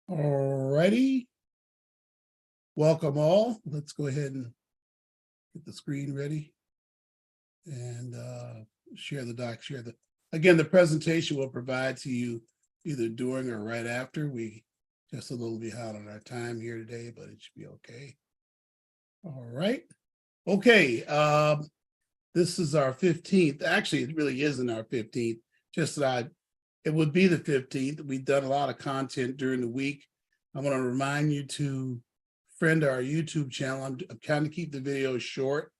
All righty. Welcome all. Let's go ahead and get the screen ready and share the doc, again, the presentation will provide to you either during or right after. We just a little behind on our time here today, but it should be okay. All right. Okay. This is our 15th. Actually, it really isn't our 15th, just that it would be the 15th. We've done a lot of content during the week. I want to remind you to friend our YouTube channel. I'm trying to keep the videos short,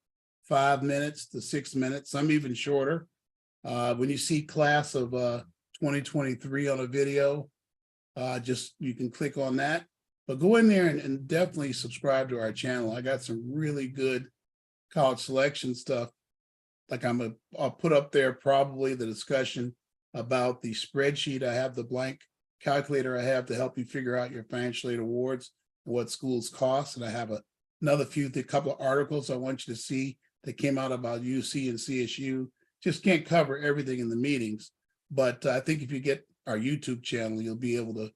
5 minutes to 6 minutes, some even shorter. When you see class of 2023 on a video, just you can click on that. But go in there and definitely subscribe to our channel. I got some really good college selection stuff. Like I'll put up there probably the discussion about the spreadsheet. I have the blank calculator I have to help you figure out your financial aid awards and what schools cost. And I have a couple of articles I want you to see that came out about UC and CSU. Just can't cover everything in the meetings, but I think if you get our YouTube channel, you'll be able to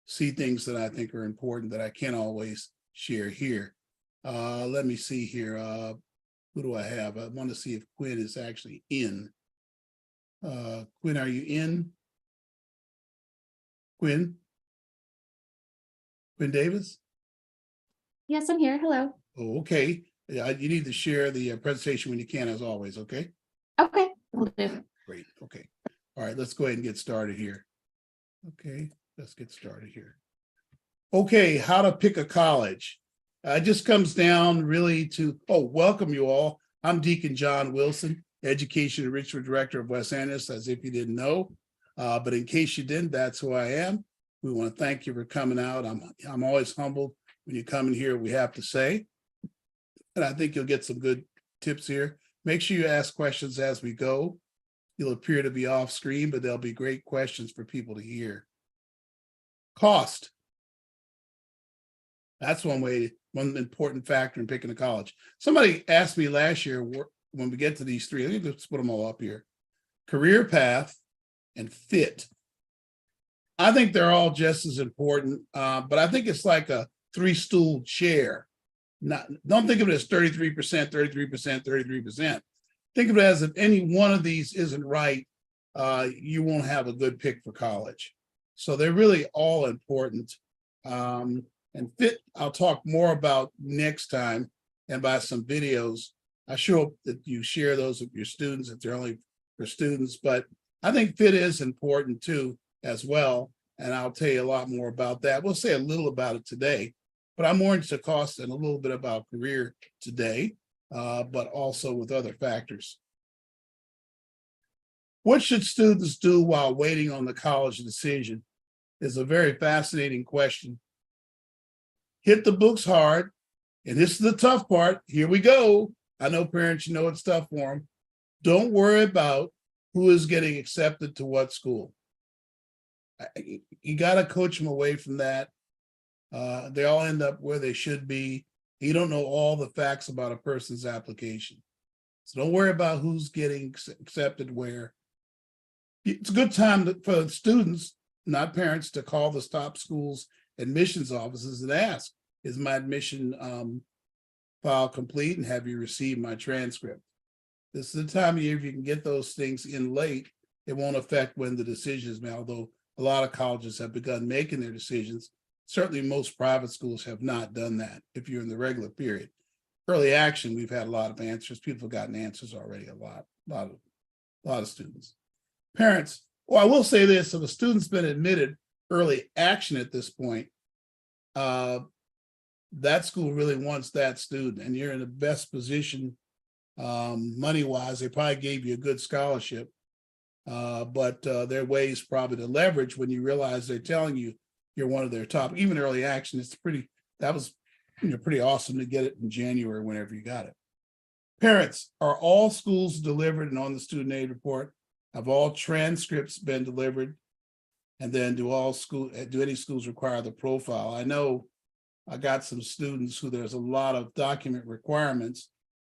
see things that I think are important that I can't always share here. Let me see here. Who do I have? I want to see if Quinn is actually in. Quinn, are you in? Quinn Davis? Yes, I'm here. Hello. Oh, okay. Yeah, you need to share the presentation when you can, as always, okay? Okay, will do. Great, okay. All right, let's go ahead and get started here. Okay, let's get started here. Okay, how to pick a college. It just comes down really to, welcome you all. I'm Deacon John Wilson, Education Enrichment Director of West Annis, as if you didn't know. But in case you didn't, that's who I am. We want to thank you for coming out. I'm always humbled when you come in here, we have to say. And I think you'll get some good tips here. Make sure you ask questions as we go. You'll appear to be off screen, but there'll be great questions for people to hear. Cost. That's one important factor in picking a college. Somebody asked me last year when we get to these three, let me just put them all up here. Career path and fit. I think they're all just as important, but I think it's like a three-stool chair. Don't think of it as 33%, 33%, 33%. Think of it as if any one of these isn't right, you won't have a good pick for college. So they're really all important. And fit, I'll talk more about next time and by some videos. I sure hope that you share those with your students if they're only for students, but I think fit is important too as well. And I'll tell you a lot more about that. We'll say a little about it today, but I'm more into cost and a little bit about career today, but also with other factors. What should students do while waiting on the college decision is a very fascinating question. Hit the books hard, and this is the tough part. Here we go. I know parents, you know it's tough for them. Don't worry about who is getting accepted to what school. You got to coach them away from that. They all end up where they should be. You don't know all the facts about a person's application. So don't worry about who's getting accepted where. It's a good time for students, not parents, to call the top schools admissions offices and ask, is my admission file complete and have you received my transcript? This is the time of year if you can get those things in late, it won't affect when the decision is made, although a lot of colleges have begun making their decisions. Certainly most private schools have not done that if you're in the regular period. Early action, we've had a lot of answers. People have gotten answers already, a lot of students. Parents, well, I will say this, if a student's been admitted early action at this point, that school really wants that student and you're in the best position money-wise. They probably gave you a good scholarship, but there are ways probably to leverage when you realize they're telling you you're one of their top, even early action. That was pretty awesome to get it in January whenever you got it. Parents, are all schools delivered and on the student aid report? Have all transcripts been delivered? And then do any schools require the profile? I know I got some students who there's a lot of document requirements,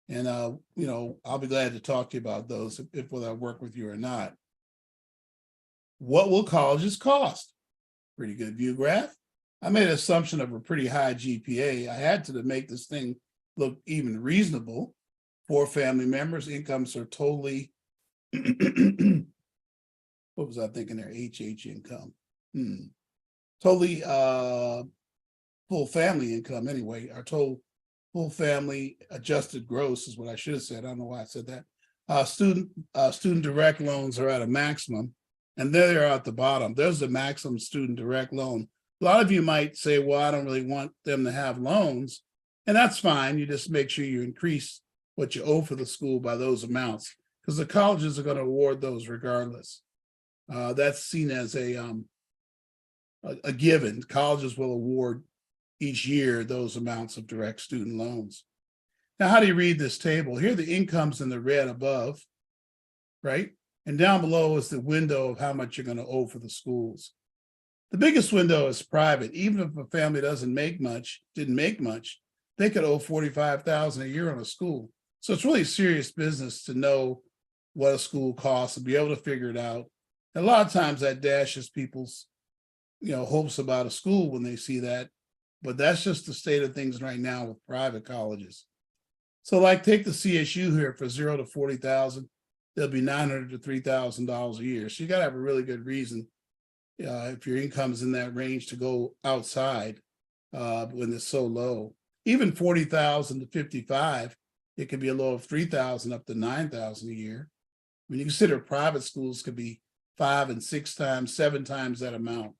and I'll be glad to talk to you about those if whether I work with you or not. What will colleges cost? Pretty good view graph. I made an assumption of a pretty high GPA. I had to make this thing look even reasonable. 4 family members, incomes are totally, what was I thinking there? HH income. Totally full family income anyway. Our total full family adjusted gross is what I should have said. I don't know why I said that. Student direct loans are at a maximum, and there they are at the bottom. There's the maximum student direct loan. A lot of you might say, well, I don't really want them to have loans, and that's fine. You just make sure you increase what you owe for the school by those amounts, because the colleges are going to award those regardless. That's seen as a given. Colleges will award each year those amounts of direct student loans. Now, how do you read this table? Here are the incomes in the red above, right? And down below is the window of how much you're going to owe for the schools. The biggest window is private. Even if a family didn't make much, they could owe $45,000 a year on a school. So it's really serious business to know what a school costs and be able to figure it out. And a lot of times that dashes people's, hopes about a school when they see that. But that's just the state of things right now with private colleges. So like take the CSU here for 0 to 40,000, there'll be $900 to $3,000 a year. So you got to have a really good reason if your income is in that range to go outside when it's so low. Even 40,000 to 55, it could be a low of 3,000 up to 9,000 a year. When you consider private schools could be 5 and 6 times, 7 times that amount.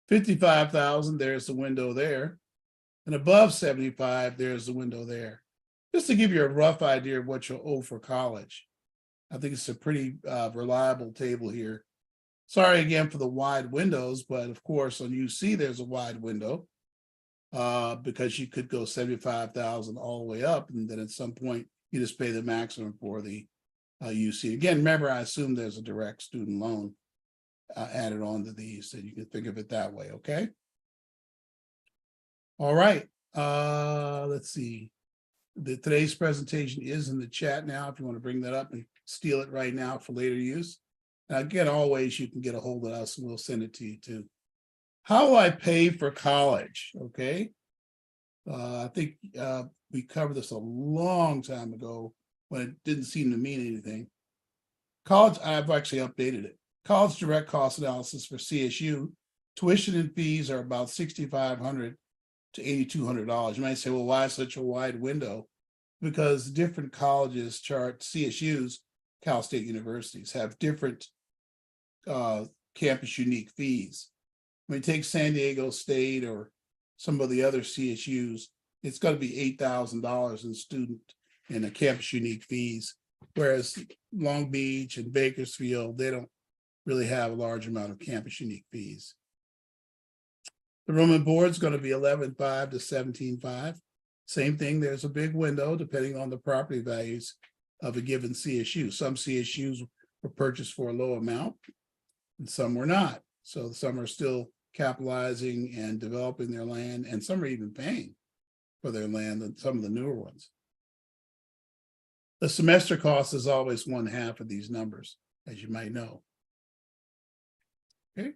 55,000, there's the window there. And above 75, there's the window there. Just to give you a rough idea of what you'll owe for college. I think it's a pretty reliable table here. Sorry again for the wide windows, but of course on UC there's a wide window because you could go 75,000 all the way up, and then at some point you just pay the maximum for the UC. Again, remember, I assume there's a direct student loan added on to these, so you can think of it that way, okay? All right, let's see. Today's presentation is in the chat now, if you want to bring that up and steal it right now for later use. Now, again, always you can get a hold of us and we'll send it to you too. How will I pay for college? Okay. I think we covered this a long time ago when it didn't seem to mean anything. College, I've actually updated it. College direct cost analysis for CSU, tuition and fees are about $6,500 to $8,200. You might say, well, why such a wide window? Because different colleges chart, CSUs, Cal State universities, have different campus unique fees. When you take San Diego State or some of the other CSUs, it's going to be $8,000 in student and a campus unique fees, whereas Long Beach and Bakersfield, they don't really have a large amount of campus unique fees. The room and board is going to be $11,500 to $17,500. Same thing, there's a big window depending on the property values of a given CSU. Some CSUs were purchased for a low amount and some were not. So some are still capitalizing and developing their land, and some are even paying for their land than some of the newer ones. The semester cost is always 1/2 of these numbers, as you might know. Okay.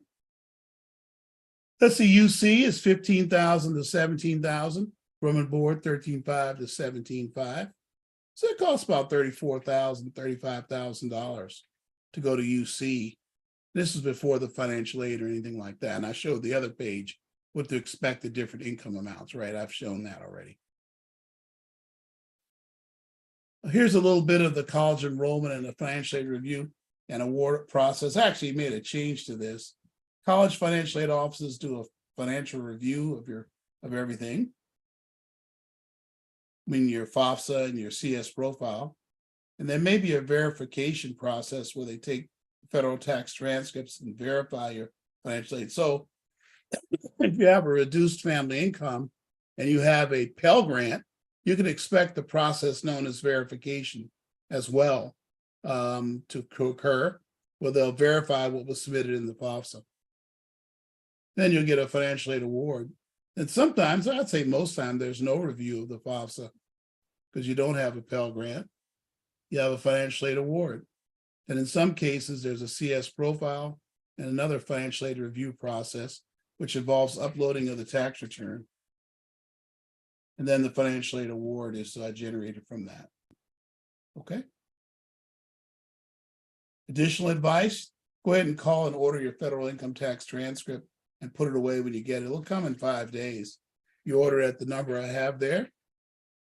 Let's see, UC is 15,000 to 17,000. Room and board, 13,500 to 17,500. So it costs about $34,000, $35,000 to go to UC. This is before the financial aid or anything like that. And I showed the other page what to expect the different income amounts, right? I've shown that already. Here's a little bit of the college enrollment and the financial aid review and award process. I actually made a change to this. College financial aid offices do a financial review of everything. I mean, your FAFSA and your CS profile. And there may be a verification process where they take federal tax transcripts and verify your financial aid. So if you have a reduced family income and you have a Pell Grant, you can expect the process known as verification as well to occur, where they'll verify what was submitted in the FAFSA. Then you'll get a financial aid award. And sometimes, I'd say most times, there's no review of the FAFSA because you don't have a Pell Grant. You have a financial aid award. And in some cases, there's a CS profile and another financial aid review process. which involves uploading of the tax return. And then the financial aid award is generated from that. Okay. Additional advice, go ahead and call and order your federal income tax transcript and put it away when you get it. It'll come in 5 days. You order it at the number I have there,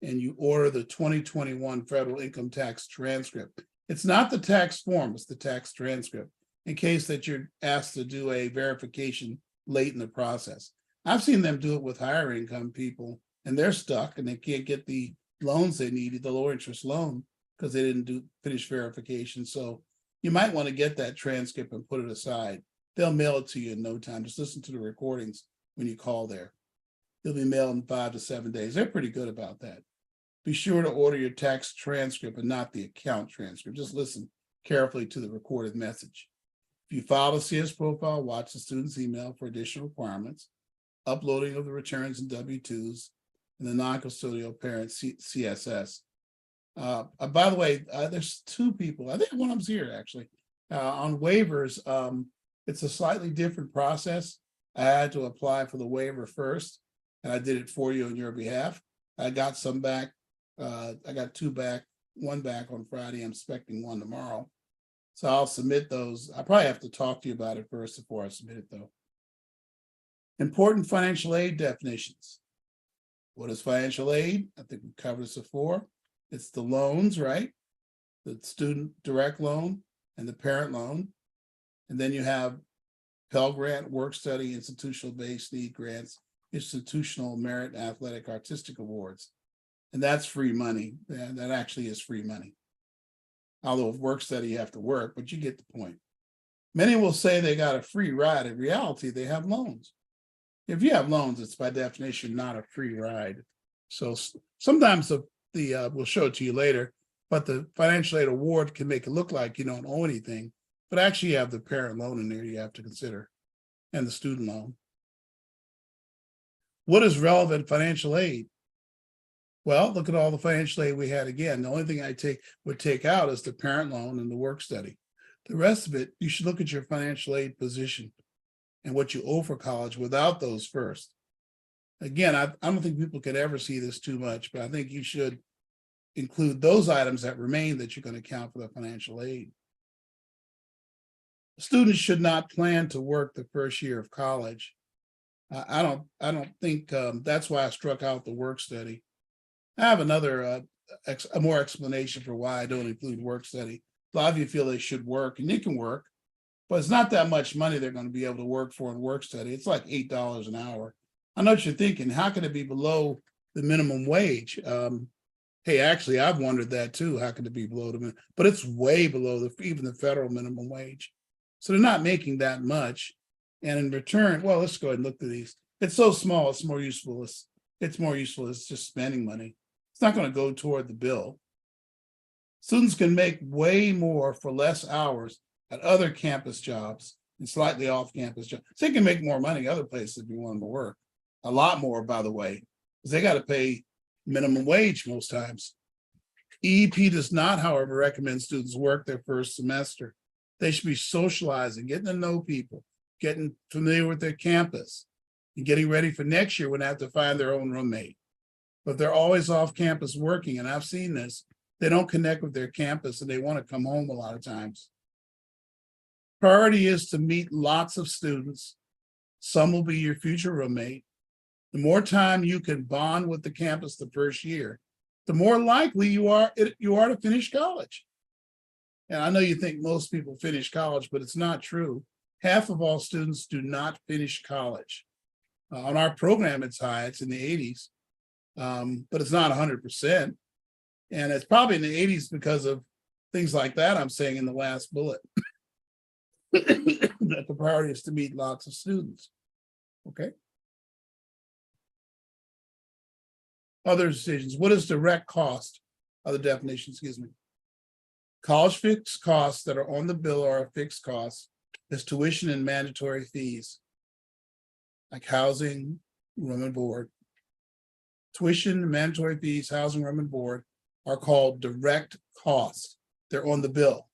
and you order the 2021 federal income tax transcript. It's not the tax form, it's the tax transcript, in case that you're asked to do a verification late in the process. I've seen them do it with higher income people, and they're stuck and they can't get the loans they needed, the low interest loan, because they didn't finish verification. So you might want to get that transcript and put it aside. They'll mail it to you in no time. Just listen to the recordings when you call there. It'll be mailed in 5 to 7 days. They're pretty good about that. Be sure to order your tax transcript and not the account transcript. Just listen carefully to the recorded message. If you file a CS profile, watch the student's email for additional requirements, uploading of the returns and W-2s, and the non-custodial parent CSS. By the way, there's 2 people, I think one of them's here actually, on waivers. It's a slightly different process. I had to apply for the waiver first, and I did it for you on your behalf. I got some back. I got 2 back, 1 back on Friday. I'm expecting 1 tomorrow. So I'll submit those. I probably have to talk to you about it first before I submit it though. Important financial aid definitions. What is financial aid? I think we covered this before. It's the loans, right? The student direct loan and the parent loan. And then you have Pell Grant, work study, institutional based need grants, institutional merit, athletic, artistic awards. And that's free money. That actually is free money. Although with work study, you have to work, but you get the point. Many will say they got a free ride. In reality, they have loans. If you have loans, it's by definition not a free ride. So sometimes we'll show it to you later, but the financial aid award can make it look like you don't owe anything, but actually you have the parent loan in there you have to consider, and the student loan. What is relevant financial aid? Well, look at all the financial aid we had again. The only thing I would take out is the parent loan and the work study. The rest of it, you should look at your financial aid position and what you owe for college without those first. Again, I don't think people could ever see this too much, but I think you should include those items that remain that you're going to count for the financial aid. Students should not plan to work the first year of college. I don't think that's why I struck out the work study. I have another more explanation for why I don't include work study. A lot of you feel they should work, and you can work, but it's not that much money they're going to be able to work for in work study. It's like $8 an hour. I know what you're thinking. How can it be below the minimum wage? Hey, actually, I've wondered that too. How can it be below the minimum? But it's way below even the federal minimum wage. So they're not making that much. And in return, well, let's go ahead and look at these. It's so small, it's more useful. It's more useful. It's just spending money. It's not going to go toward the bill. Students can make way more for less hours at other campus jobs and slightly off-campus jobs. So they can make more money other places if you want them to work. A lot more, by the way, because they got to pay minimum wage most times. EEP does not, however, recommend students work their first semester. They should be socializing, getting to know people, getting familiar with their campus, and getting ready for next year when they have to find their own roommate. But they're always off campus working, and I've seen this. They don't connect with their campus and they want to come home a lot of times. Priority is to meet lots of students. Some will be your future roommate. The more time you can bond with the campus the first year, the more likely you are to finish college. And I know you think most people finish college, but it's not true. Half of all students do not finish college. On our program, it's high, it's in the 80s. But it's not 100%. And it's probably in the 80s because of things like that I'm saying in the last bullet. That the priority is to meet lots of students. Okay. Other decisions. What is direct cost? Other definition, excuse me. College fixed costs that are on the bill are a fixed cost. Is tuition and mandatory fees, like housing, room and board. Tuition, mandatory fees, housing, room and board are called direct costs. They're on the bill.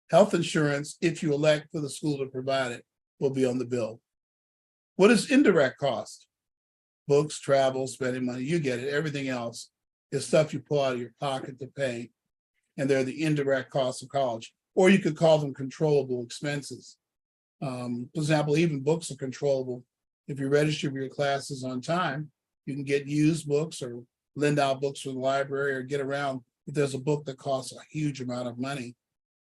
Health insurance, if you elect for the school to provide it, will be on the bill. What is indirect cost? Books, travel, spending money, you get it. Everything else is stuff you pull out of your pocket to pay. And they're the indirect costs of college. Or you could call them controllable expenses. For example, even books are controllable. If you register for your classes on time, you can get used books or lend out books from the library or get around if there's a book that costs a huge amount of money.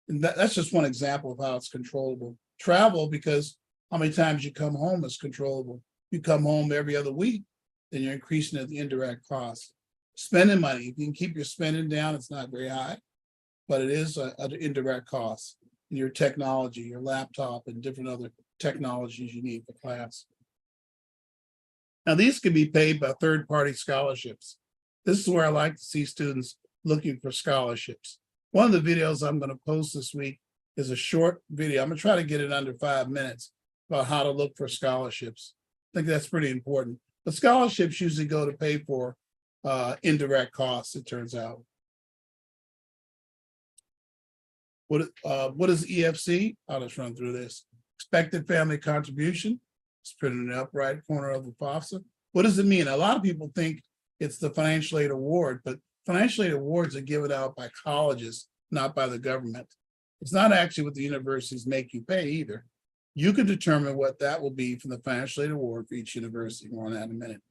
And that's just one example of how it's controllable. Travel, because how many times you come home is controllable. You come home every other week, then you're increasing the indirect cost. Spending money, if you can keep your spending down, it's not very high, but it is an indirect cost. Your technology, your laptop, and different other technologies you need for class. Now, these can be paid by third-party scholarships. This is where I like to see students looking for scholarships. One of the videos I'm going to post this week is a short video. I'm going to try to get it under 5 minutes about how to look for scholarships. I think that's pretty important. But scholarships usually go to pay for indirect costs, it turns out. What is EFC? I'll just run through this. Expected family contribution. It's printed in the upright corner of the FAFSA. What does it mean? A lot of people think it's the financial aid award, but financial aid awards are given out by colleges, not by the government. It's not actually what the universities make you pay either. You can determine what that will be from the financial aid award for each university. More on that in a minute.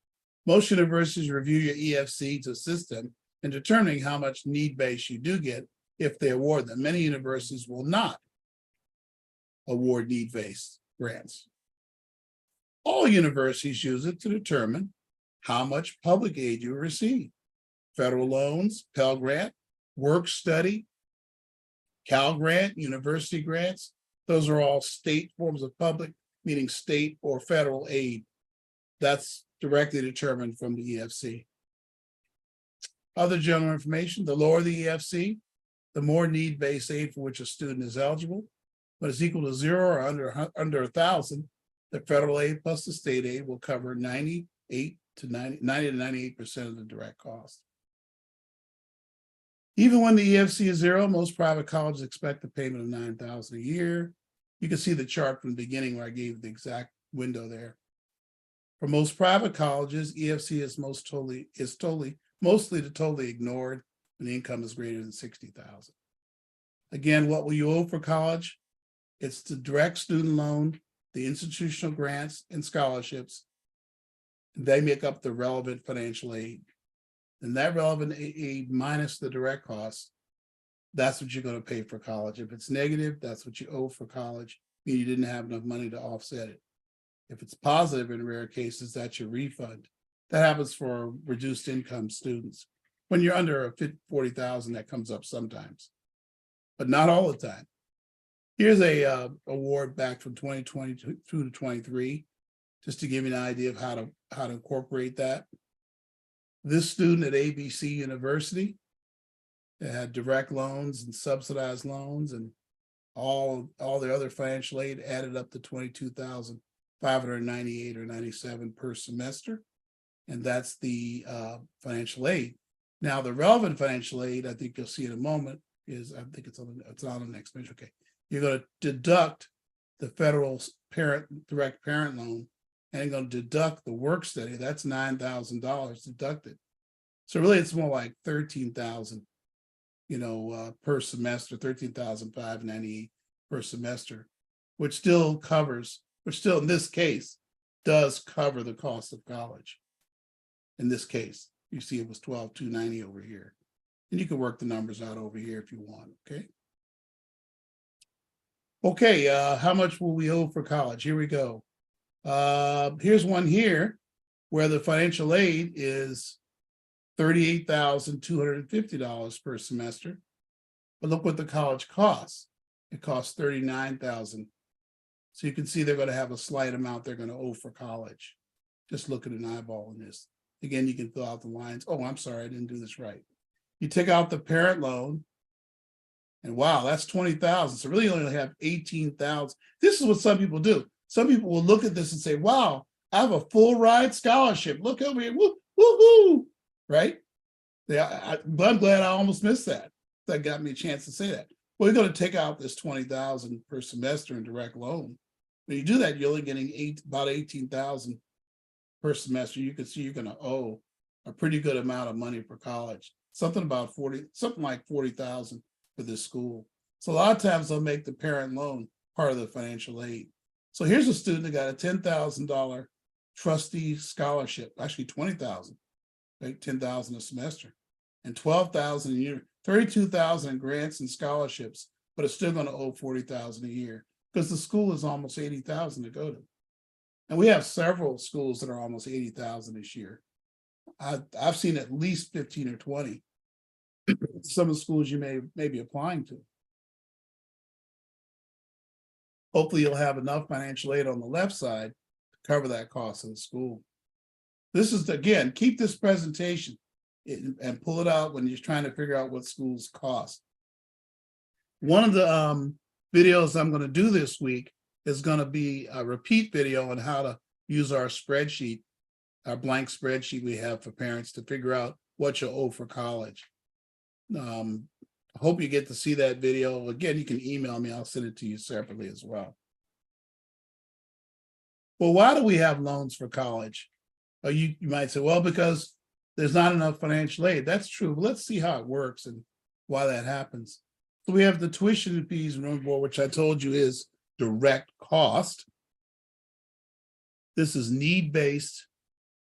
Most universities review your EFC to assist them in determining how much need-based you do get if they award them. Many universities will not award need-based grants. All universities use it to determine how much public aid you receive. Federal loans, Pell Grant, work study, Cal Grant, university grants, those are all state forms of public, meaning state or federal aid. That's directly determined from the EFC. Other general information, the lower the EFC, the more need-based aid for which a student is eligible. When it's equal to 0 or under 1,000, the federal aid plus the state aid will cover 90 to 98% of the direct cost. Even when the EFC is 0, most private colleges expect a payment of $9,000 a year. You can see the chart from the beginning where I gave the exact window there. For most private colleges, EFC is mostly totally ignored when the income is greater than $60,000. Again, what will you owe for college? It's the direct student loan, the institutional grants and scholarships. They make up the relevant financial aid. And that relevant aid minus the direct costs, that's what you're going to pay for college. If it's negative, that's what you owe for college. You didn't have enough money to offset it. If it's positive in rare cases, that's your refund. That happens for reduced income students. When you're under $40,000, that comes up sometimes, but not all the time. Here's a award back from 2022 to 23, just to give you an idea of how to incorporate that. This student at ABC University that had direct loans and subsidized loans and all the other financial aid added up to $22,598 or 97 per semester. And that's the financial aid. Now, the relevant financial aid, I think you'll see in a moment, is, I think it's on the next page. Okay. You're going to deduct the federal direct parent loan, and you're going to deduct the work study. That's $9,000 deducted. So really, it's more like $13,000, per semester, $13,598 per semester, which still in this case does cover the cost of college. In this case, you see it was $12,290 over here, and you can work the numbers out over here if you want. Okay, how much will we owe for college? Here we go. Here's one here where the financial aid is $38,250 per semester. But look what the college costs. It costs $39,000. So you can see they're going to have a slight amount they're going to owe for college. Just look at an eyeball in this. Again, you can fill out the lines. Oh, I'm sorry, I didn't do this right. You take out the parent loan, and wow, that's $20,000. So really you only have $18,000. This is what some people do. Some people will look at this and say, wow, I have a full ride scholarship. Look over here, woo, woo, woo, right? I'm glad I almost missed that. That got me a chance to say that. Well, you're going to take out this $20,000 per semester in direct loan. When you do that, you're only getting about 18,000 per semester. You can see you're going to owe a pretty good amount of money for college. Something like 40,000 for this school. So a lot of times they'll make the parent loan part of the financial aid. So here's a student that got a $10,000 trustee scholarship, actually 20,000, right? 10,000 a semester, and 12,000 a year, 32,000 in grants and scholarships, but it's still going to owe 40,000 a year because the school is almost 80,000 to go to. And we have several schools that are almost 80,000 this year. I've seen at least 15 or 20. Some of the schools you may be applying to. Hopefully you'll have enough financial aid on the left side to cover that cost of the school. This is, again, keep this presentation and pull it out when you're trying to figure out what schools cost. One of the videos I'm going to do this week is going to be a repeat video on how to use our spreadsheet, our blank spreadsheet we have for parents to figure out what you owe for college. I hope you get to see that video. Again, you can email me. I'll send it to you separately as well. Well, why do we have loans for college? You might say, well, because there's not enough financial aid. That's true, but let's see how it works and why that happens. So we have the tuition and fees and room and board, which I told you is direct cost. This is need-based.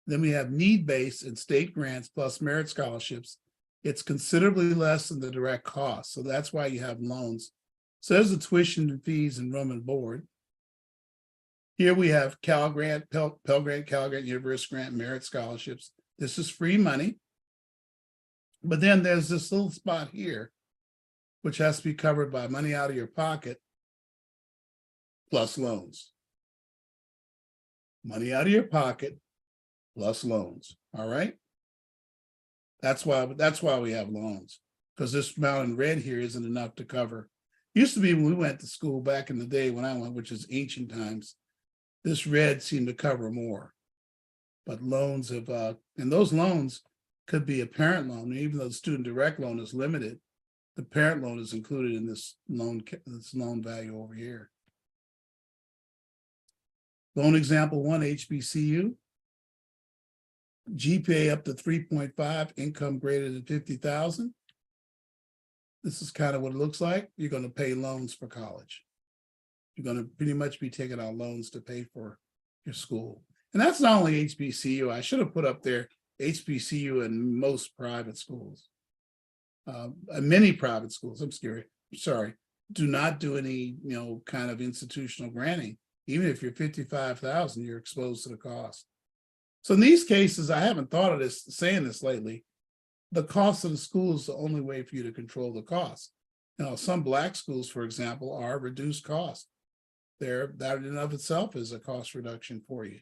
Then we have need-based and state grants plus merit scholarships. It's considerably less than the direct cost. So that's why you have loans. So there's the tuition and fees and room and board. Here we have Cal Grant, Pell Grant, Cal Grant, University Grant, merit scholarships. This is free money. But then there's this little spot here, which has to be covered by money out of your pocket plus loans. Money out of your pocket plus loans. All right. That's why we have loans, because this amount in red here isn't enough to cover. Used to be when we went to school back in the day when I went, which is ancient times, this red seemed to cover more. But loans have, and those loans could be a parent loan, even though the student direct loan is limited. The parent loan is included in this loan value over here. Loan example 1, HBCU. GPA up to 3.5, income greater than 50,000. This is kind of what it looks like. You're going to pay loans for college. You're going to pretty much be taking out loans to pay for your school. And that's not only HBCU. I should have put up there HBCU in most private schools. Many private schools, sorry, do not do any, kind of institutional granting. Even if you're 55,000, you're exposed to the cost. So in these cases, I haven't thought of saying this lately. The cost of the school is the only way for you to control the cost. Some Black schools, for example, are reduced cost. That in and of itself is a cost reduction for you.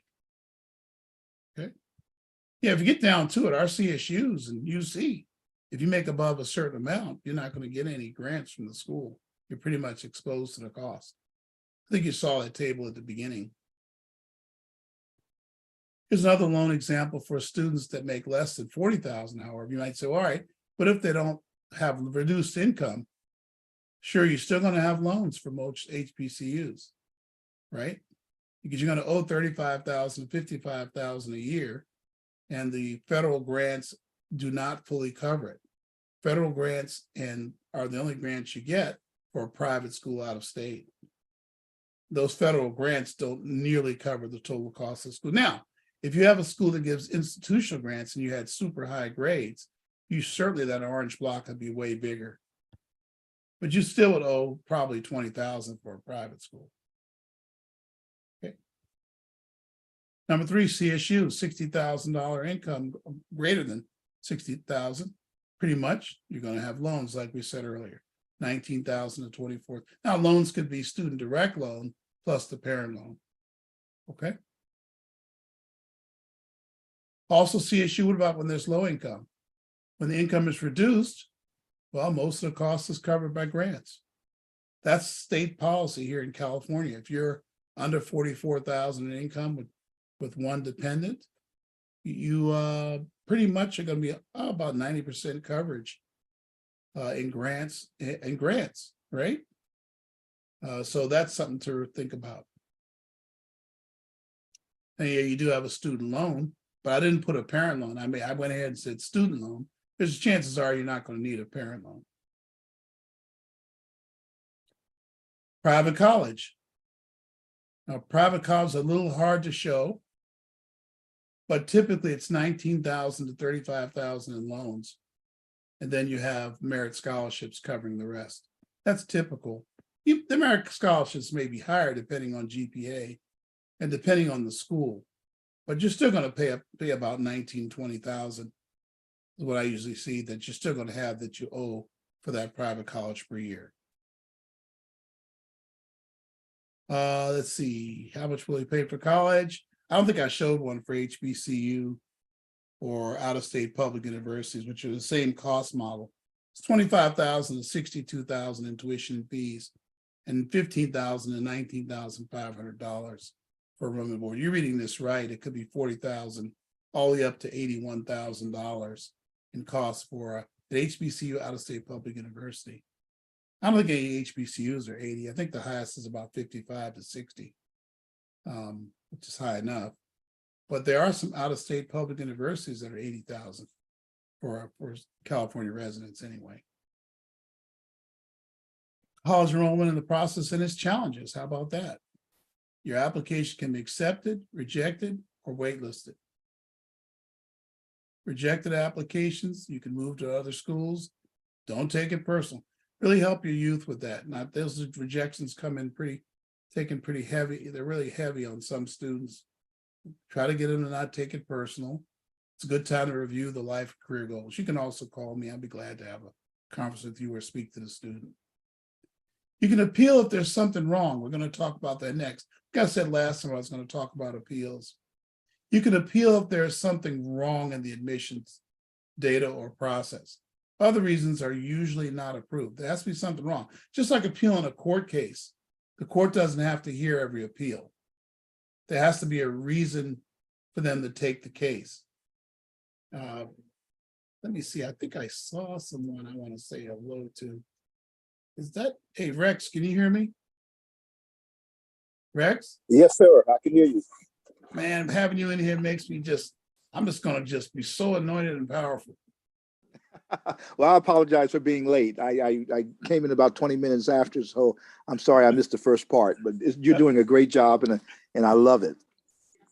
Okay. Yeah, if you get down to it, our CSUs and UC, if you make above a certain amount, you're not going to get any grants from the school. You're pretty much exposed to the cost. I think you saw that table at the beginning. Here's another loan example for students that make less than 40,000. However, you might say, all right, but if they don't have reduced income, sure, you're still going to have loans for most HBCUs, right? Because you're going to owe 35,000, 55,000 a year, and the federal grants do not fully cover it. Federal grants are the only grants you get for a private school out of state. Those federal grants don't nearly cover the total cost of school. Now, if you have a school that gives institutional grants and you had super high grades, that orange block would be way bigger. But you still would owe probably 20,000 for a private school. Okay. Number 3, CSU, $60,000 income greater than 60,000. Pretty much, you're going to have loans like we said earlier, 19,000 to 24. Now, loans could be student direct loan plus the parent loan. Okay. Also, CSU, what about when there's low income? When the income is reduced, well, most of the cost is covered by grants. That's state policy here in California. If you're under 44,000 in income with one dependent, you pretty much are going to be about 90% coverage in grants, right? So that's something to think about. And yeah, you do have a student loan, but I didn't put a parent loan. I went ahead and said student loan. There's chances are you're not going to need a parent loan. Private college. Now, private college is a little hard to show, but typically it's 19,000 to 35,000 in loans. And then you have merit scholarships covering the rest. That's typical. The merit scholarships may be higher depending on GPA and depending on the school, but you're still going to pay about 19, 20,000 is what I usually see that you're still going to have that you owe for that private college per year. Let's see, how much will he pay for college? I don't think I showed one for HBCU or out-of-state public universities, which are the same cost model. It's 25,000 to 62,000 in tuition and fees, and 15,000 to 19,500 for room and board. You're reading this right. It could be 40,000 all the way up to $81,000 in costs for an HBCU out-of-state public university. I don't think any HBCUs are 80. I think the highest is about 55 to 60, which is high enough. But there are some out-of-state public universities that are 80,000 for California residents anyway. College enrollment in the process and its challenges. How about that? Your application can be accepted, rejected, or waitlisted. Rejected applications, you can move to other schools. Don't take it personal. Really help your youth with that. Not those rejections come in taken pretty heavy. They're really heavy on some students. Try to get them to not take it personal. It's a good time to review the life career goals. You can also call me. I'd be glad to have a conference with you or speak to the student. You can appeal if there's something wrong. We're going to talk about that next. Like I said last time, I was going to talk about appeals. You can appeal if there's something wrong in the admissions data or process. Other reasons are usually not approved. There has to be something wrong. Just like appealing a court case, the court doesn't have to hear every appeal. There has to be a reason for them to take the case. Let me see. I think I saw someone I want to say hello to. Is that, hey, Rex, can you hear me? Rex? Yes, sir. I can hear you. Man, having you in here makes me I'm just going to be so anointed and powerful. Well, I apologize for being late. I came in about 20 minutes after, so I'm sorry I missed the first part, but you're doing a great job and I love it.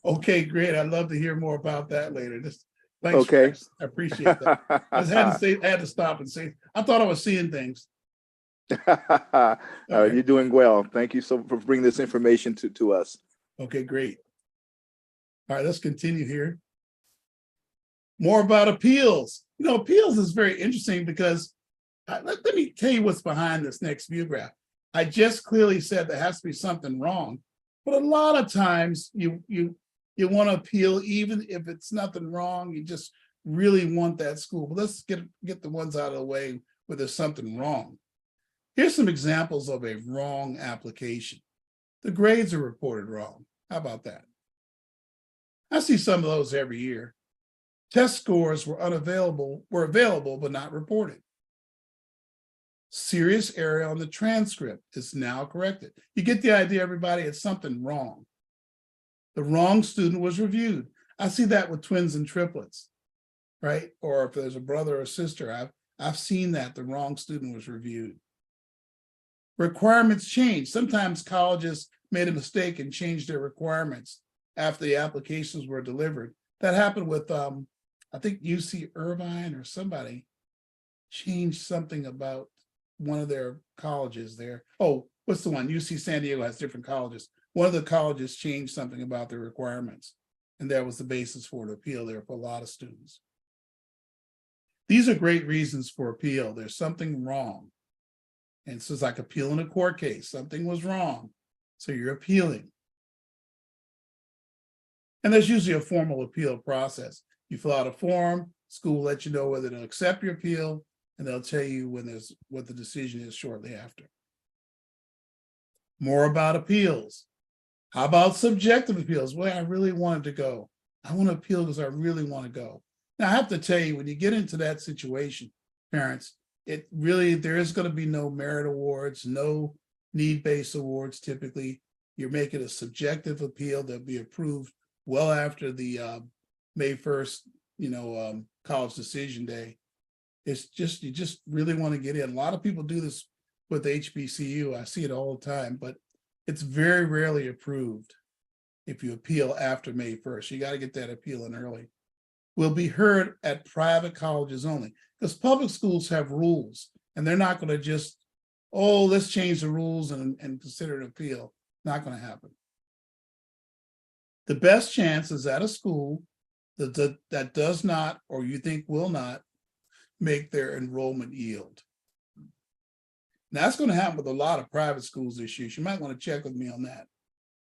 Okay, great. I'd love to hear more about that later. Thanks, Okay. Rex. I appreciate that. I just had to stop and say, I thought I was seeing things. You're doing well. Thank you so for bringing this information to us. Okay, great. All right, let's continue here. More about appeals. You know, appeals is very interesting because let me tell you what's behind this next view graph. I just clearly said there has to be something wrong, but a lot of times you want to appeal even if it's nothing wrong. You just really want that school. But let's get the ones out of the way where there's something wrong. Here's some examples of a wrong application. The grades are reported wrong. How about that? I see some of those every year. Test scores were available, but not reported. Serious error on the transcript is now corrected. You get the idea, everybody, it's something wrong. The wrong student was reviewed. I see that with twins and triplets, right? Or if there's a brother or sister, I've seen that the wrong student was reviewed. Requirements change. Sometimes colleges made a mistake and changed their requirements after the applications were delivered. That happened with, I think UC Irvine or somebody changed something about one of their colleges there. Oh, what's the one? UC San Diego has different colleges. One of the colleges changed something about their requirements, and that was the basis for an appeal there for a lot of students. These are great reasons for appeal. There's something wrong. And so it's like appealing a court case. Something was wrong, so you're appealing. And there's usually a formal appeal process. You fill out a form, school will let you know whether they'll accept your appeal, and they'll tell you what the decision is shortly after. More about appeals. How about subjective appeals? Well, I really wanted to go. I want to appeal because I really want to go. Now, I have to tell you, when you get into that situation, parents, there is going to be no merit awards, no need-based awards. Typically, you're making a subjective appeal that'll be approved well after the May 1st, college decision day. It's just, you just really want to get in. A lot of people do this with HBCU. I see it all the time, but it's very rarely approved if you appeal after May 1st. You got to get that appeal in early. Will be heard at private colleges only, because public schools have rules, and they're not going to just, oh, let's change the rules and consider an appeal. Not going to happen. The best chance is at a school that does not, or you think will not, make their enrollment yield. Now, that's going to happen with a lot of private schools this year. You might want to check with me on that.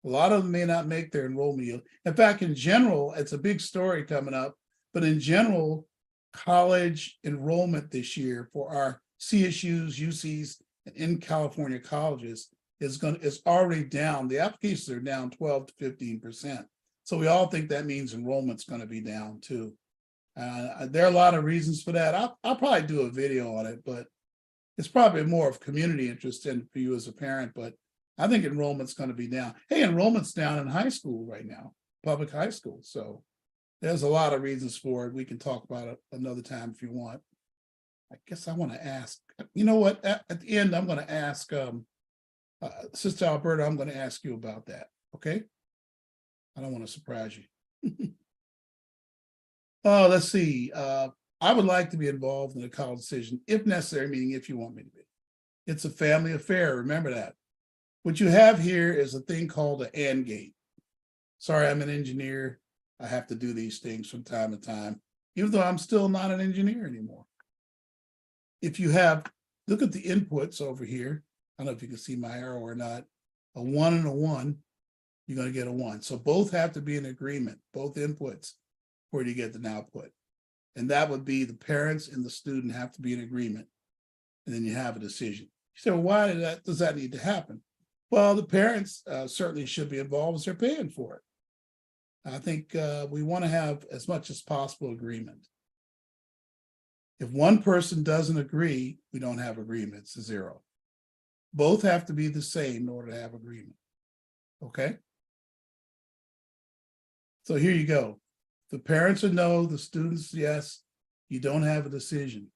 A lot of them may not make their enrollment yield. In fact, in general, it's a big story coming up, but in general, college enrollment this year for our CSUs, UCs, and in California colleges is already down. The applications are down 12 to 15%. So we all think that means enrollment's going to be down too. There are a lot of reasons for that. I'll probably do a video on it, but it's probably more of community interest than for you as a parent, but I think enrollment's going to be down. Hey, enrollment's down in high school right now, public high school. So there's a lot of reasons for it. We can talk about it another time if you want. I guess I want to ask, you know what, at the end, I'm going to ask Sister Alberta, I'm going to ask you about that. Okay. I don't want to surprise you. Oh, let's see. I would like to be involved in a college decision if necessary, meaning if you want me to be. It's a family affair. Remember that. What you have here is a thing called an AND gate. Sorry, I'm an engineer. I have to do these things from time to time, even though I'm still not an engineer anymore. If you have, look at the inputs over here. I don't know if you can see my arrow or not. A 1 and a 1, you're going to get a 1. So both have to be in agreement, both inputs, before you get an output. And that would be the parents and the student have to be in agreement. And then you have a decision. You say, well, why does that need to happen? Well, the parents certainly should be involved as they're paying for it. I think we want to have as much as possible agreement. If one person doesn't agree, we don't have agreement. It's a 0. Both have to be the same in order to have agreement. Okay? So here you go. The parents are no, the students yes, you don't have a decision.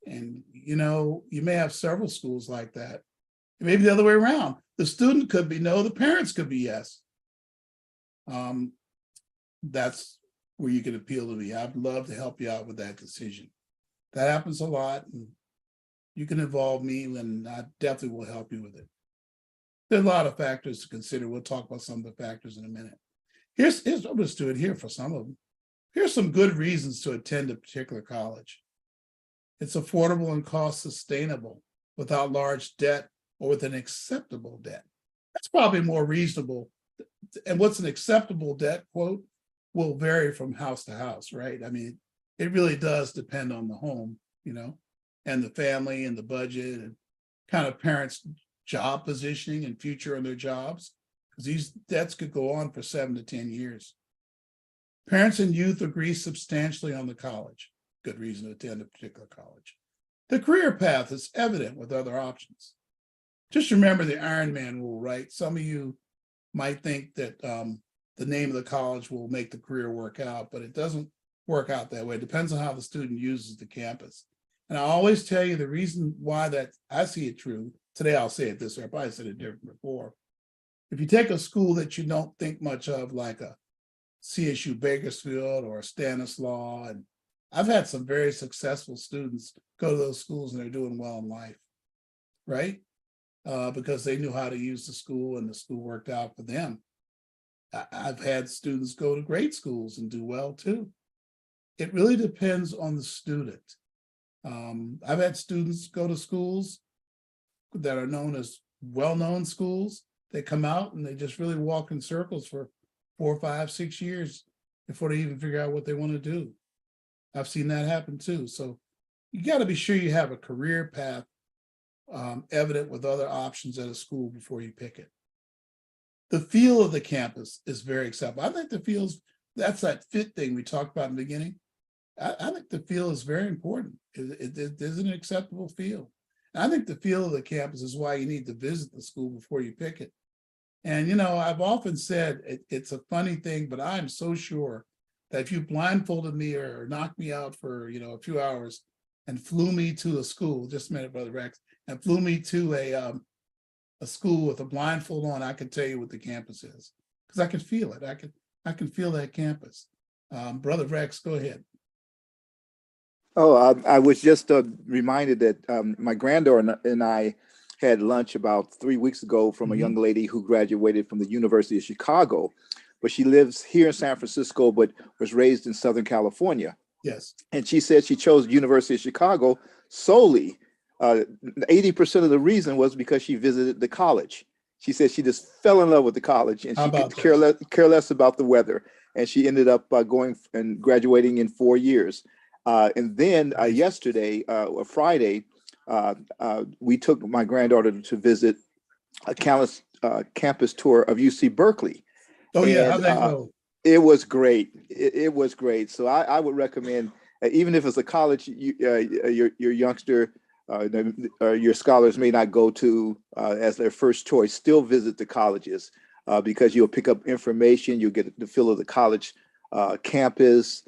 And you may have several schools like that. Maybe the other way around. The student could be no, the parents could be yes. That's where you can appeal to me. I'd love to help you out with that decision. That happens a lot, and you can involve me, and I definitely will help you with it. There are a lot of factors to consider. We'll talk about some of the factors in a minute. Here's I'll just do it here for some of them. Here's some good reasons to attend a particular college. It's affordable and cost sustainable without large debt or with an acceptable debt. That's probably more reasonable. And what's an acceptable debt, quote, will vary from house to house, right? I mean, it really does depend on the home, and the family and the budget and kind of parents' job positioning and future on their jobs, because these debts could go on for 7 to 10 years. Parents and youth agree substantially on the college. Good reason to attend a particular college. The career path is evident with other options. Just remember the Iron Man rule, right? Some of you might think that the name of the college will make the career work out, but it doesn't work out that way. It depends on how the student uses the campus. And I always tell you the reason why that I see it true. Today I'll say it this way. I probably said it different before. If you take a school that you don't think much of, like a CSU Bakersfield or a Stanislaus, and I've had some very successful students go to those schools and they're doing well in life, right? Because they knew how to use the school and the school worked out for them. I've had students go to great schools and do well too. It really depends on the student. I've had students go to schools that are known as well-known schools. They come out and they just really walk in circles for 4, 5, 6 years before they even figure out what they want to do. I've seen that happen too. So you got to be sure you have a career path evident with other options at a school before you pick it. The feel of the campus is very acceptable. I think the feels, that's that fit thing we talked about in the beginning. I think the feel is very important. There's an acceptable feel. And I think the feel of the campus is why you need to visit the school before you pick it. And, I've often said it's a funny thing, but I'm so sure that if you blindfolded me or knocked me out for, a few hours and flew me to a school, just a minute, Brother Rex, and flew me to a school with a blindfold on, I can tell you what the campus is because I can feel it. I can feel that campus. Brother Rex, go ahead. Oh, I was just reminded that my granddaughter and I had lunch about 3 weeks ago from a young lady who graduated from the University of Chicago, but she lives here in San Francisco, but was raised in Southern California. Yes. And she said she chose the University of Chicago solely. 80% of the reason was because she visited the college. She said she just fell in love with the college and she could care less about the weather. And she ended up going and graduating in 4 years. And then yesterday, Friday, we took my granddaughter to visit a campus tour of UC Berkeley. Oh, yeah. And, How'd that go? It was great. It was great. So I would recommend, even if it's a college, your youngster, your scholars may not go to as their first choice, still visit the colleges because you'll pick up information. You'll get the feel of the college campus,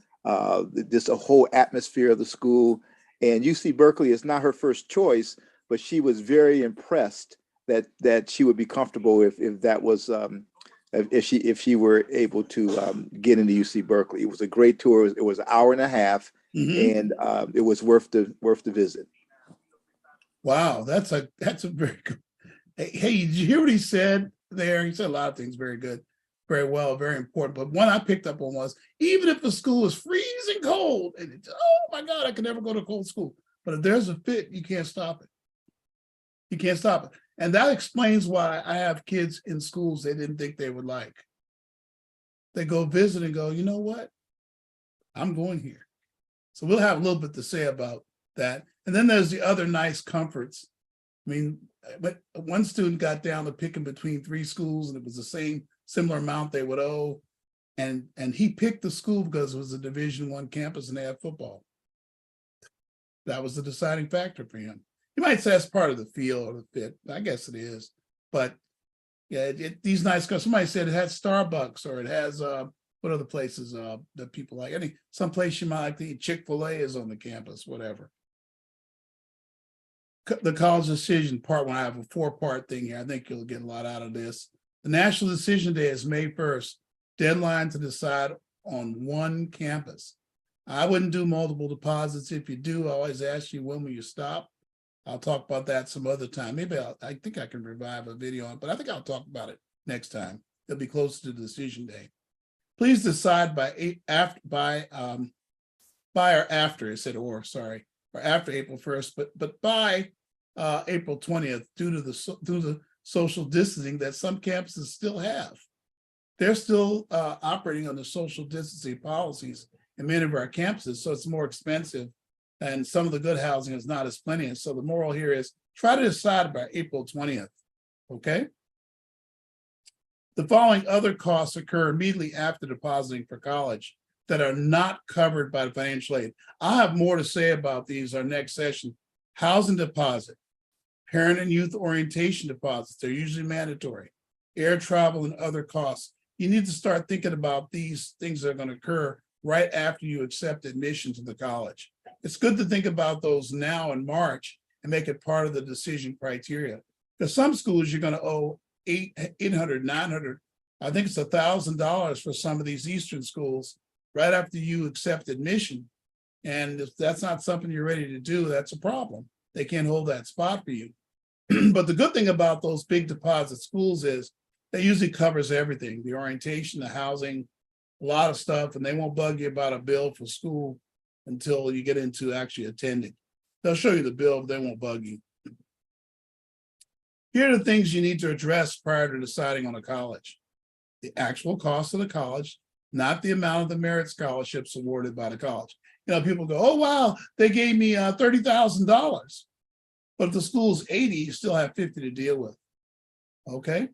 just a whole atmosphere of the school. And UC Berkeley is not her first choice, but she was very impressed that she would be comfortable if that was if she were able to get into UC Berkeley. It was a great tour. It was an hour and a half, and it was worth the visit. Wow, that's a very good. Hey, did you hear what he said there? He said a lot of things very good, very well, very important. But one I picked up on was even if the school is freezing cold, and it's, oh my God, I can never go to cold school. But if there's a fit, you can't stop it. You can't stop it. And that explains why I have kids in schools they didn't think they would like. They go visit and go, you know what? I'm going here. So we'll have a little bit to say about that. And then there's the other nice comforts. I mean, but one student got down to picking between 3 schools and it was the same similar amount they would owe. And he picked the school because it was a Division I campus and they had football. That was the deciding factor for him. You might say that's part of the feel or the fit. I guess it is. But yeah, these nice, somebody said it has Starbucks or it has what other places that people like? Some place you might like to eat. Chick-fil-A is on the campus, whatever. The college decision part 1, I have a 4-part thing here. I think you'll get a lot out of this. The National Decision Day is May 1st. Deadline to decide on one campus. I wouldn't do multiple deposits. If you do, I always ask you, when will you stop? I'll talk about that some other time. Maybe I think I can revive a video on it, but I think I'll talk about it next time. It'll be closer to the decision day. Please decide by or after, I said or after April 1st, but by April 20th, due to the social distancing that some campuses still have. They're still operating under social distancing policies in many of our campuses, so it's more expensive. And some of the good housing is not as plenty. And so the moral here is try to decide by April 20th, okay? The following other costs occur immediately after depositing for college that are not covered by the financial aid. I'll have more to say about these our next session. Housing deposit, parent and youth orientation deposits, they're usually mandatory. Air travel and other costs. You need to start thinking about these things that are going to occur right after you accept admission to the college. It's good to think about those now in March and make it part of the decision criteria. Because some schools you're going to owe $800, $900, I think it's $1,000 for some of these Eastern schools right after you accept admission. And if that's not something you're ready to do, that's a problem. They can't hold that spot for you. But the good thing about those big deposit schools is they usually covers everything, the orientation, the housing, a lot of stuff, and they won't bug you about a bill for school until you get into actually attending. They'll show you the bill, but they won't bug you. Here are the things you need to address prior to deciding on a college. The actual cost of the college, not the amount of the merit scholarships awarded by the college. You know, people go, oh, wow, they gave me $30,000. But if the school's 80, you still have 50 to deal with, okay?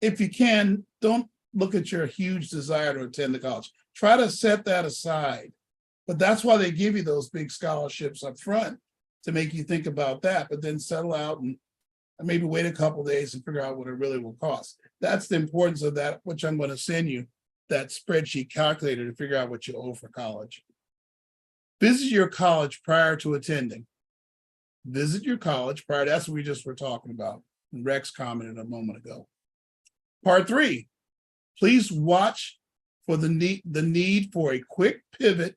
If you can, don't look at your huge desire to attend the college. Try to set that aside. But that's why they give you those big scholarships up front, to make you think about that, but then settle out and maybe wait a couple of days and figure out what it really will cost. that's the importance of that, which I'm going to send you, that spreadsheet calculator to figure out what you owe for college. Visit your college prior to attending. Visit your college prior. That's what we just were talking about. And Rex commented a moment ago. Part 3, please watch for the need for a quick pivot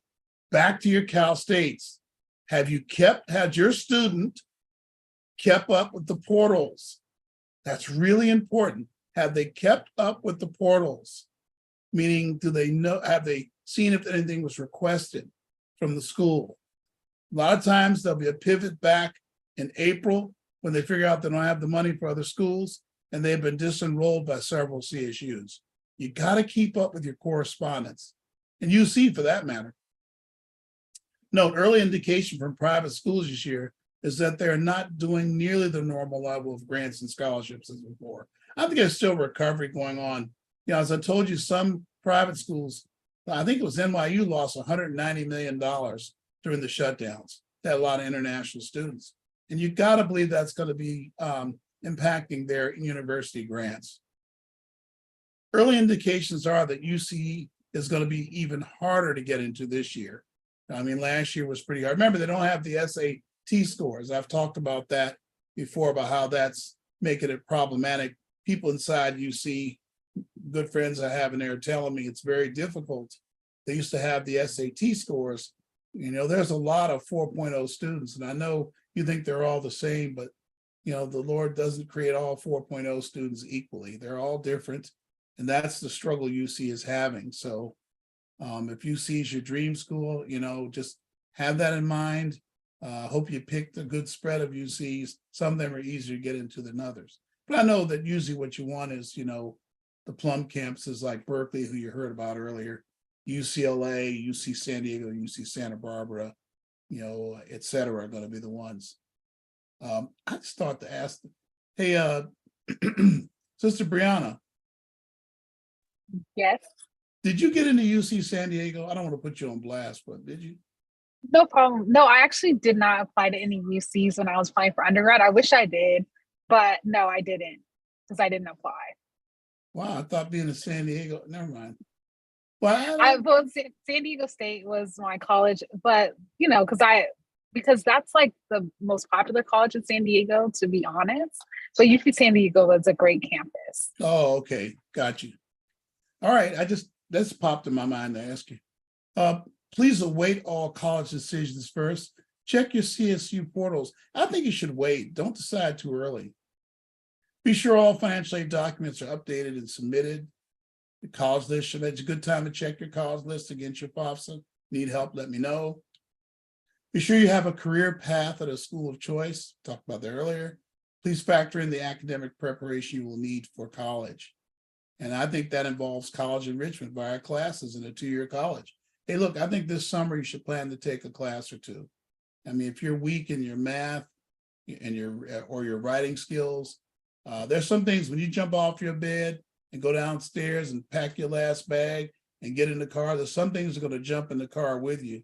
back to your Cal States. Had your student kept up with the portals? That's really important. Have they kept up with the portals? Meaning, have they seen if anything was requested from the school? A lot of times there'll be a pivot back in April when they figure out they don't have the money for other schools and they've been disenrolled by several CSUs. You got to keep up with your correspondence, and UC for that matter. Note, early indication from private schools this year is that they're not doing nearly the normal level of grants and scholarships as before. I think there's still recovery going on. You know, as I told you, some private schools, I think it was NYU, lost $190 million during the shutdowns. They had a lot of international students. And you got to believe that's going to be impacting their university grants. Early indications are that UC is going to be even harder to get into this year. I mean, last year was pretty hard. Remember, they don't have the SAT scores. I've talked about that before, about how that's making it problematic. People inside UC, good friends I have in there, are telling me it's very difficult. They used to have the SAT scores. You know, there's a lot of 4.0 students, and I know you think they're all the same, but you know, the Lord doesn't create all 4.0 students equally. They're all different, and that's the struggle UC is having. So if UC is your dream school, you know, just have that in mind. Hope you picked a good spread of UCs. Some of them are easier to get into than others. But I know that usually what you want is, you know, the plum campuses like Berkeley, who you heard about earlier, UCLA, UC San Diego, UC Santa Barbara, you know, et cetera, are going to be the ones. I just thought to ask them, hey, Sister Brianna. Yes. Did you get into UC San Diego? I don't want to put you on blast, but did you? No problem. No, I actually did not apply to any UCs when I was applying for undergrad. I wish I did, but no, I didn't, because I didn't apply. Wow, I thought being in San Diego, never mind. Well, Well, San Diego State was my college, but you know, because that's like the most popular college in San Diego, to be honest. So UC San Diego was a great campus. oh, okay, got you. All right, that's popped in my mind to ask you. Please await all college decisions first. Check your CSU portals. I think you should wait. Don't decide too early. Be sure all financial aid documents are updated and submitted. The college list, it's a good time to check your college list against your FAFSA. Need help, let me know. Be sure you have a career path at a school of choice. Talked about that earlier. Please factor in the academic preparation you will need for college. And I think that involves college enrichment via classes in a 2-year college. Hey, look, I think this summer you should plan to take a class or two. I mean, if you're weak in your math and your writing skills, there's some things when you jump off your bed and go downstairs and pack your last bag and get in the car, there's some things that are going to jump in the car with you.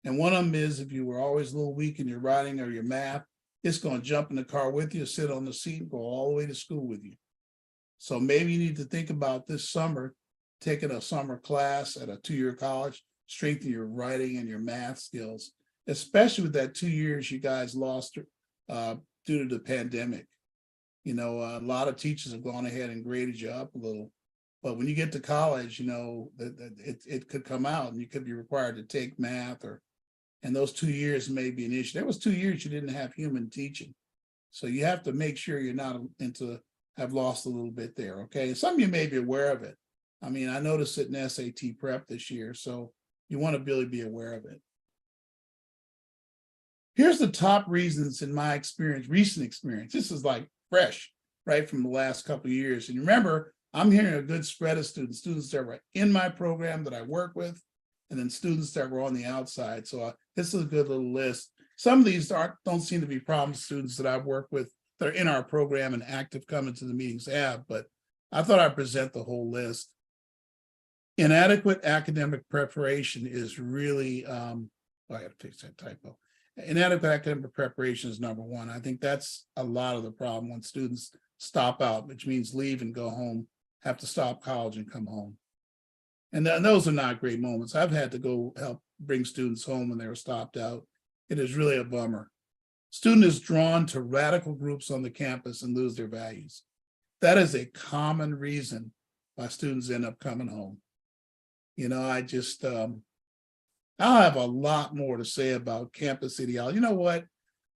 And one of them is, if you were always a little weak in your writing or your math, it's going to jump in the car with you, sit on the seat, and go all the way to school with you. So maybe you need to think about this summer, taking a summer class at a 2-year college, strengthen your writing and your math skills, especially with that 2 years you guys lost due to the pandemic. You know, a lot of teachers have gone ahead and graded you up a little, but when you get to college, you know, it could come out and you could be required to take math, and those 2 years may be an issue. There was 2 years you didn't have human teaching. So you have to make sure you're not have lost a little bit there, okay? Some of you may be aware of it. I mean, I noticed it in SAT prep this year, so you want to really be aware of it. Here's the top reasons in my experience, recent experience. This is like fresh, right, from the last couple of years. And remember, I'm hearing a good spread of students that were in my program that I work with, and then students that were on the outside. So this is a good little list. Some of these don't seem to be problem students that I've worked with that are in our program and active coming to the meetings have, but I thought I'd present the whole list. Inadequate academic preparation is really, I gotta fix that typo. Inadequate academic preparation is number one. I think that's a lot of the problem when students stop out, which means leave and go home have to stop college and come home. And those are not great moments. I've had to go help bring students home when they were stopped out. It is really a bummer. Student is drawn to radical groups on the campus and lose their values. That is a common reason why students end up coming home. You know, I just, I'll have a lot more to say about campus ideology. You know what?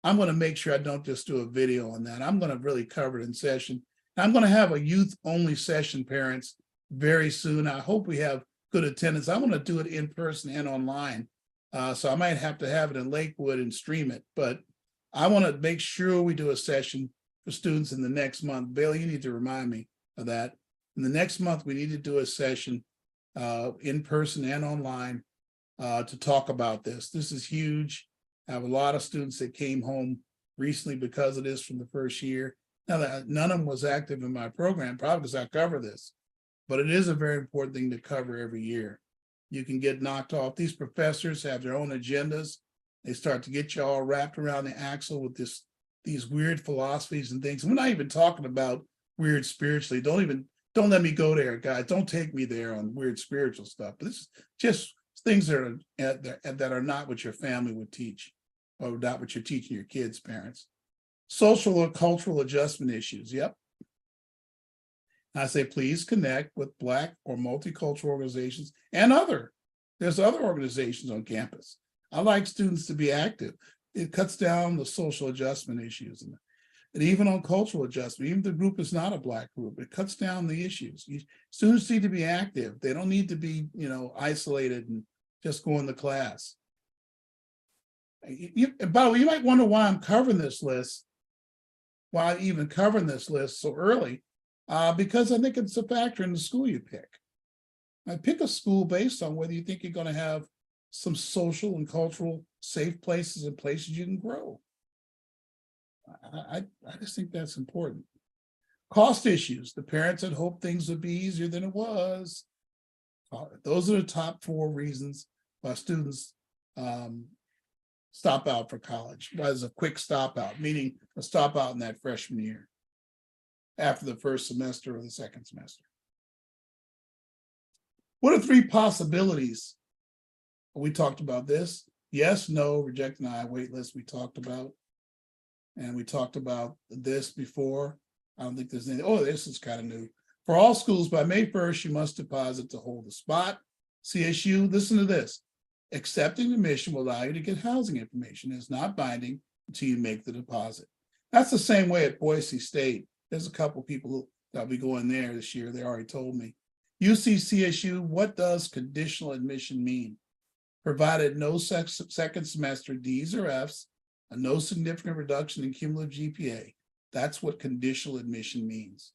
I'm going to make sure I don't just do a video on that. I'm going to really cover it in session. I'm going to have a youth only session, parents, very soon. I hope we have good attendance. I want to do it in person and online. So I might have to have it in Lakewood and stream it, but I want to make sure we do a session for students in the next month. Bailey, you need to remind me of that. In the next month, we need to do a session in person and online to talk about this. This is huge. I have a lot of students that came home recently because of this from the first year. Now, that none of them was active in my program, probably because I cover this, but it is a very important thing to cover every year. You can get knocked off. These professors have their own agendas. They start to get you all wrapped around the axle with these weird philosophies and things. We're not even talking about weird spiritually. Don't let me go there, guys. Don't take me there on weird spiritual stuff. But this is just things that are not what your family would teach, or not what you're teaching your kids, parents. Social or cultural adjustment issues. Yep. I say, please connect with Black or multicultural organizations and there's other organizations on campus. I like students to be active. It cuts down the social adjustment issues. And even on cultural adjustment, even if the group is not a Black group, it cuts down the issues. Students need to be active. They don't need to be, isolated and just go in the class. By the way, you might wonder why I'm covering this list, why I'm even covering this list so early, because I think it's a factor in the school you pick. I pick a school based on whether you think you're going to have some social and cultural safe places and places you can grow. I just think that's important. Cost issues. The parents had hoped things would be easier than it was. Those are the top 4 reasons why students stop out for college. As a quick stop out, meaning a stop out in that freshman year after the first semester or the second semester. What are 3 possibilities? We talked about this. Yes, no, reject, deny, wait list we talked about. And we talked about this before. I don't think there's any, this is kind of new. For all schools, by May 1st, you must deposit to hold a spot. CSU, listen to this. Accepting admission will allow you to get housing information. It's not binding until you make the deposit. That's the same way at Boise State. There's a couple people that'll be going there this year. They already told me. UC CSU, what does conditional admission mean? Provided no second semester D's or F's, and no significant reduction in cumulative GPA. That's what conditional admission means.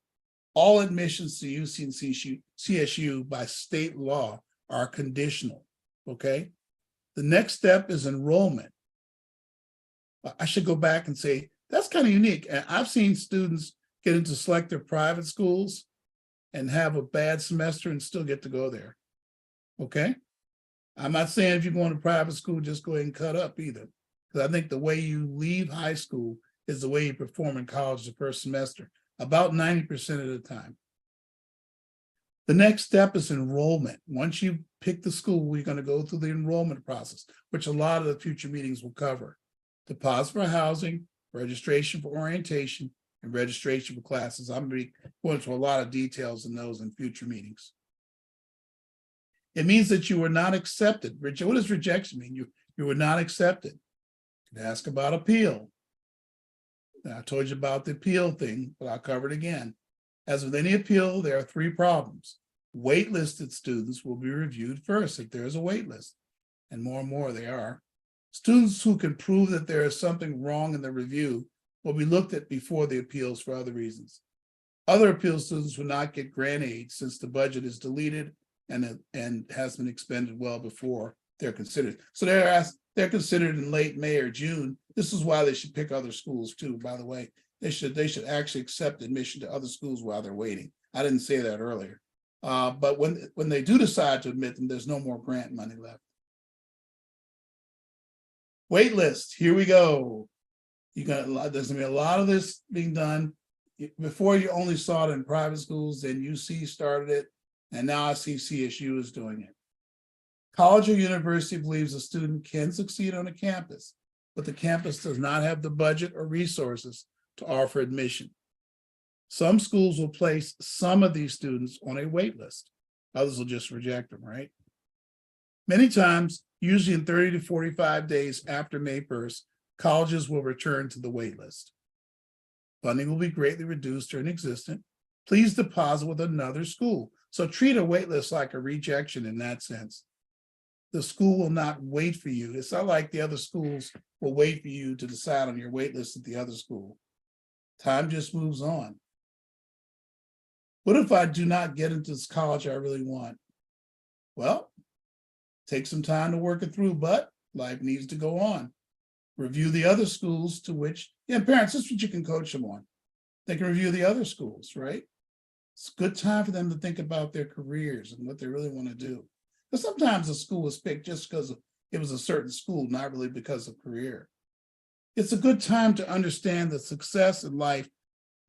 All admissions to UC and CSU by state law are conditional, okay? The next step is enrollment. I should go back and say, that's kind of unique. And I've seen students get into selective private schools and have a bad semester and still get to go there, okay? I'm not saying if you're going to private school, just go ahead and cut up either. Because I think the way you leave high school is the way you perform in college the first semester, about 90% of the time. The next step is enrollment. Once you pick the school, we're going to go through the enrollment process, which a lot of the future meetings will cover. Deposit for housing, registration for orientation, and registration for classes. I'm going to be going into a lot of details in those in future meetings. It means that you were not accepted. What does rejection mean? You were not accepted. You can ask about appeal. Now, I told you about the appeal thing, but I'll cover it again. As with any appeal, there are 3 problems. Waitlisted students will be reviewed first if there is a wait list, and more they are. Students who can prove that there is something wrong in the review will be looked at before the appeals for other reasons. Other appeal students will not get grant aid since the budget is deleted and has been expended well before they're considered. So they're considered in late May or June. This is why they should pick other schools too, by the way. They should actually accept admission to other schools while they're waiting. I didn't say that earlier. But when they do decide to admit them, there's no more grant money left. Wait list, here we go. There's gonna be a lot of this being done. before you only saw it in private schools, then UC started it, and now I see CSU is doing it. College or university believes a student can succeed on a campus, but the campus does not have the budget or resources to offer admission. Some schools will place some of these students on a wait list. Others will just reject them, right? Many times, usually in 30 to 45 days after May 1st, colleges will return to the wait list. Funding will be greatly reduced or inexistent. Please deposit with another school. So treat a wait list like a rejection in that sense. The school will not wait for you. It's not like the other schools will wait for you to decide on your wait list at the other school. Time just moves on. What if I do not get into this college I really want? Well, take some time to work it through, but life needs to go on. Review the other schools to which, parents, this is what you can coach them on. They can review the other schools, right? It's a good time for them to think about their careers and what they really want to do. But sometimes a school is picked just because it was a certain school, not really because of career. It's a good time to understand that success in life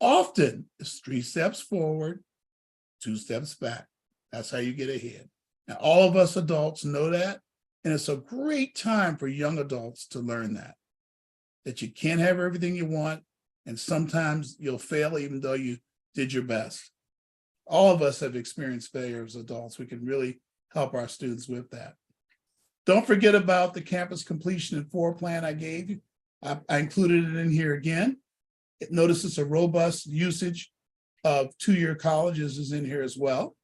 often is 3 steps forward, 2 steps back. That's how you get ahead. Now, all of us adults know that, and it's a great time for young adults to learn that you can't have everything you want, and sometimes you'll fail even though you did your best. All of us have experienced failure as adults. We can really help our students with that. Don't forget about the campus completion and 4 plan I gave you. I included it in here again. Notice it's a robust usage of 2-year colleges is in here as well.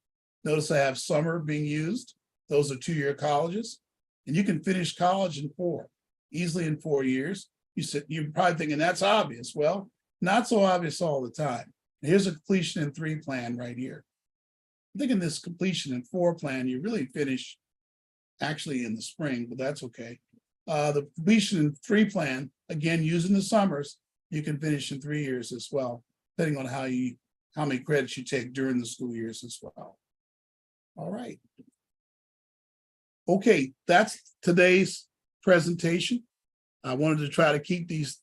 Notice I have summer being used. Those are 2-year colleges. And you can finish college in 4, easily in 4 years. You're probably thinking that's obvious. Well, not so obvious all the time. Here's a completion in 3 plan right here. I think in this completion in 4 plan, you really finish actually in the spring, but that's okay. The completion in 3 plan, again, using the summers, you can finish in 3 years as well, depending on how many credits you take during the school years as well. All right. Okay, that's today's presentation. I wanted to try to keep these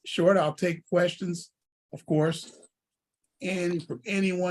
short. I'll take questions, of course, and from anyone